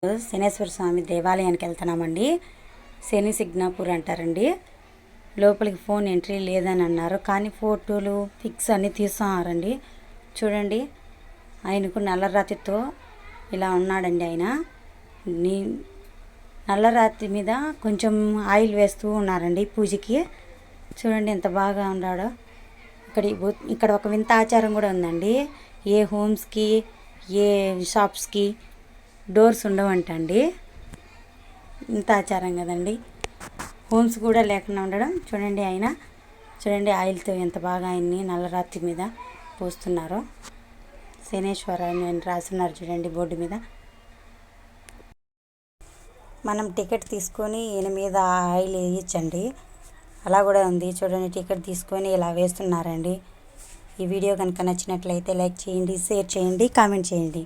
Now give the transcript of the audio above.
శనేశ్వర స్వామి దేవాలయానికి వెళ్తున్నామండి. శని సిగ్నాపూర్ అంటారండి. లోపలికి ఫోన్ ఎంట్రీ లేదని అన్నారు, కానీ ఫోటోలు పిక్స్ అన్నీ తీస్తున్నారండి. చూడండి, ఆయనకు నల్లరాతితో ఇలా ఉన్నాడండి. ఆయన నల్లరాతి మీద కొంచెం ఆయిల్ వేస్తూ ఉన్నారండి పూజకి. చూడండి ఎంత బాగా ఉన్నాడో. ఇక్కడ ఒక వింత ఆచారం కూడా ఉందండి. ఏ హోమ్స్కి ఏ షాప్స్కి డోర్స్ ఉండవంటండి. ఇంత ఆచారం కదండి. హోమ్స్ కూడా లేకుండా ఉండడం. చూడండి, చూడండి ఆయిల్తో ఎంత బాగా ఆయన్ని నల్లరాతి మీద పోస్తున్నారో. శనేశ్వర అని రాస్తున్నారు చూడండి బోర్డు మీద. మనం టికెట్ తీసుకొని ఈయన మీద ఆయిల్ వేయించండి, అలా కూడా ఉంది. చూడండి, టికెట్ తీసుకొని ఇలా వేస్తున్నారండి. ఈ వీడియో కనుక నచ్చినట్లయితే లైక్ చేయండి, షేర్ చేయండి, కామెంట్ చేయండి.